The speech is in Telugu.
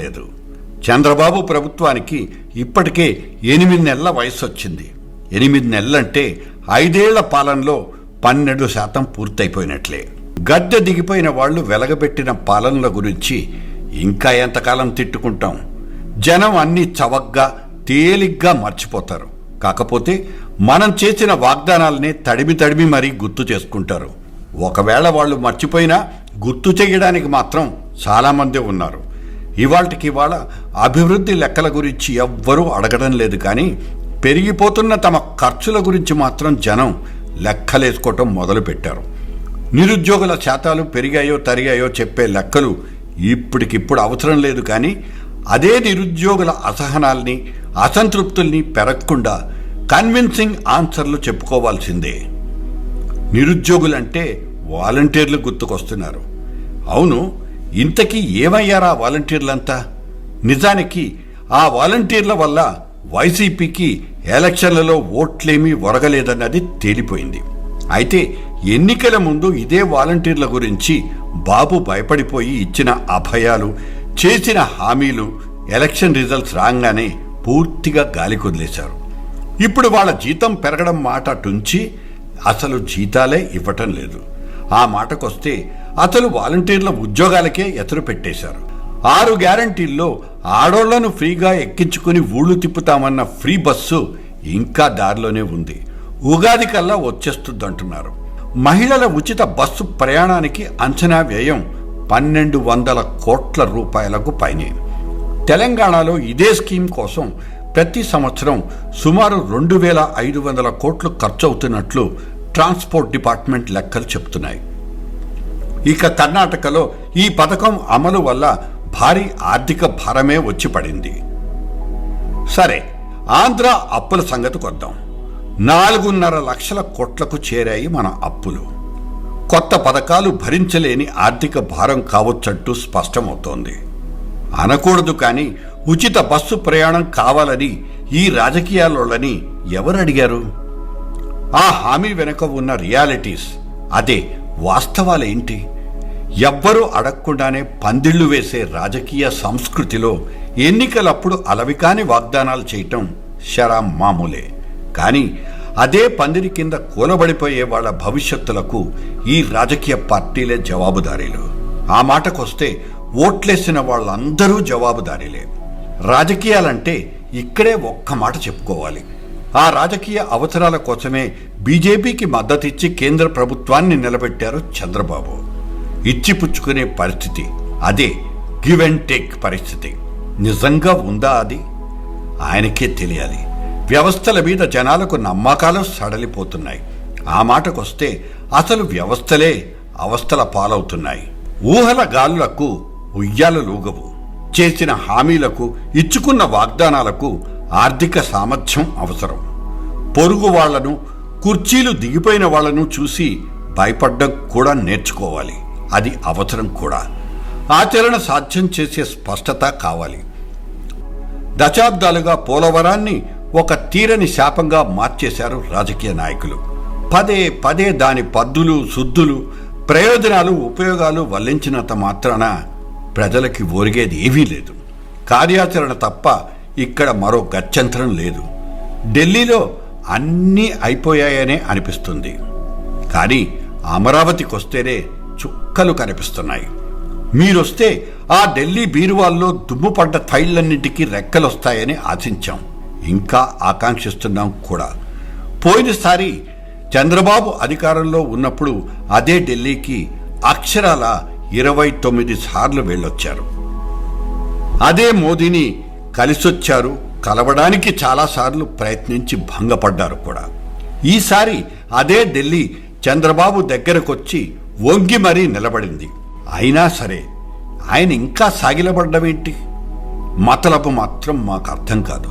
లేదు. చంద్రబాబు ప్రభుత్వానికి ఇప్పటికే 8 నెలల వయసు వచ్చింది. 8 నెలలంటే 5 ఏళ్ల పాలనలో 12% పూర్తయిపోయినట్లే. గద్దె దిగిపోయిన వాళ్లు వెలగబెట్టిన పాలనల గురించి ఇంకా ఎంతకాలం తిట్టుకుంటాం? జనం అన్ని చవగ్గా తేలిగ్గా మర్చిపోతారు. కాకపోతే మనం చేసిన వాగ్దానాలనే తడిమి మరీ గుర్తు చేసుకుంటారు. ఒకవేళ వాళ్ళు మర్చిపోయినా గుర్తు చేయడానికి మాత్రం చాలామంది ఉన్నారు. ఇవాళ అభివృద్ధి లెక్కల గురించి ఎవ్వరూ అడగడం లేదు. కానీ పెరిగిపోతున్న తమ ఖర్చుల గురించి మాత్రం జనం లెక్కలేసుకోవటం మొదలుపెట్టారు. నిరుద్యోగుల శాతాలు పెరిగాయో తరిగాయో చెప్పే లెక్కలు ఇప్పటికిప్పుడు అవసరం లేదు. కానీ అదే నిరుద్యోగుల అసహనాల్ని అసంతృప్తుల్ని పెరగకుండా కన్విన్సింగ్ ఆన్సర్లు చెప్పుకోవాల్సిందే. నిరుద్యోగులంటే వాలంటీర్లు గుర్తుకొస్తున్నారు. అవును, ఇంతకీ ఏమయ్యారా వాలంటీర్లంతా? నిజానికి ఆ వాలంటీర్ల వల్ల వైసీపీకి ఎలక్షన్లలో ఓట్లేమీ ఒరగలేదన్నది తేలిపోయింది. అయితే ఎన్నికల ముందు ఇదే వాలంటీర్ల గురించి బాబు భయపడిపోయి ఇచ్చిన అభయాలు, చేసిన హామీలు ఎలక్షన్ రిజల్ట్స్ రాగానే పూర్తిగా గాలి కొదిలేశారు. ఇప్పుడు వాళ్ళ జీతం పెరగడం మాట టుంచి అసలు జీతాలే ఇవ్వటం లేదు. ఆ మాటకొస్తే అసలు వాలంటీర్ల ఉద్యోగాలకే ఎదురు పెట్టేశారు. 6 గ్యారంటీల్లో ఆడోళ్లను ఫ్రీగా ఎక్కించుకుని ఊళ్ళు తిప్పుతామన్న ఫ్రీ బస్సు ఇంకా దారిలోనే ఉంది. ఉగాది కల్లా వచ్చేస్తుందంటున్నారు. మహిళల ఉచిత బస్సు ప్రయాణానికి అంచనా వ్యయం 1200 కోట్ల రూపాయలకు పైనే. తెలంగాణలో ఇదే స్కీమ్ కోసం ప్రతి సంవత్సరం సుమారు 2500 కోట్లు ఖర్చు అవుతున్నట్లు ట్రాన్స్పోర్ట్ డిపార్ట్మెంట్ లెక్కలు చెప్తున్నాయి. ఇక కర్ణాటకలో ఈ పథకం అమలు వల్ల భారీ ఆర్థిక భారమే వచ్చి పడింది. సరే, ఆంధ్ర అప్పుల సంగతికి వద్దాం. 4.5 లక్షల కోట్లకు చేరాయి మన అప్పులు. కొత్త పథకాలు భరించలేని ఆర్థిక భారం కావచ్చంటూ స్పష్టమవుతోంది. అనకూడదు, కానీ ఉచిత బస్సు ప్రయాణం కావాలని ఈ రాజకీయాల్లోని ఎవరు అడిగారు? ఆ హామీ వెనుక ఉన్న రియాలిటీస్, అదే వాస్తవాలేంటి? ఎవ్వరూ అడగకుండానే పందిళ్లు వేసే రాజకీయ సంస్కృతిలో ఎన్నికలప్పుడు అలవికాని వాగ్దానాలు చేయటం శరాం మామూలే. కానీ అదే పందిరి కింద కూలబడిపోయే వాళ్ళ భవిష్యత్తులకు ఈ రాజకీయ పార్టీలే జవాబుదారీలు. ఆ మాటకొస్తే ఓట్లేసిన వాళ్ళందరూ జవాబుదారీలే. రాజకీయాలంటే ఇక్కడే ఒక్క మాట చెప్పుకోవాలి. ఆ రాజకీయ అవసరాల కోసమే బీజేపీకి మద్దతిచ్చి కేంద్ర ప్రభుత్వాన్ని నిలబెట్టారు చంద్రబాబు. ఇచ్చిపుచ్చుకునే పరిస్థితి, అదే గివ్ అండ్ టేక్ పరిస్థితి నిజంగా ఉందా? అది ఆయనకే తెలియాలి. వ్యవస్థల మీద జనాలకు నమ్మకాలు సడలిపోతున్నాయి. ఆ మాటకొస్తే అసలు వ్యవస్థలే అవస్థల పాలవుతున్నాయి. ఊహల గాలులకు ఉయ్యాల లూగవు. చేసిన హామీలకు, ఇచ్చుకున్న వాగ్దానాలకు ఆర్థిక సామర్థ్యం అవసరం. పొరుగు వాళ్లను, కుర్చీలు దిగిపోయిన వాళ్లను చూసి భయపడ్డం కూడా నేర్చుకోవాలి. అది అవసరం కూడా. ఆచరణ సాధ్యం చేసే స్పష్టత కావాలి. దశాబ్దాలుగా పోలవరాన్ని ఒక తీరని శాపంగా మార్చేశారు రాజకీయ నాయకులు. పదే దాని పద్దులు, శుద్ధులు, ప్రయోజనాలు, ఉపయోగాలు వల్లించినంత మాత్రాన ప్రజలకి ఒరిగేది ఏమీ లేదు. కార్యాచరణ తప్ప ఇక్కడ మరో గత్యంతరం లేదు. ఢిల్లీలో అన్నీ అయిపోయాయనే అనిపిస్తుంది. కానీ అమరావతికి వస్తేనే చుక్కలు కనిపిస్తున్నాయి. మీరొస్తే ఆ ఢిల్లీ బీరువాల్లో దుమ్ముపడ్డ ఫైళ్లన్నింటికీ రెక్కలొస్తాయని ఆశించాం, ఇంకా ఆకాంక్షిస్తున్నాం కూడా. పోయినసారి చంద్రబాబు అధికారంలో ఉన్నప్పుడు అదే ఢిల్లీకి అక్షరాల 29 సార్లు వెళ్ళొచ్చారు. అదే మోదీని కలిసొచ్చారు, కలవడానికి చాలాసార్లు ప్రయత్నించి భంగపడ్డారు కూడా. ఈసారి అదే ఢిల్లీ చంద్రబాబు దగ్గరకొచ్చి వంగి మరీ నిలబడింది. అయినా సరే ఆయన ఇంకా సాగిలబడ్డమేంటి? మతలబు మాత్రం మాకు అర్థం కాదు.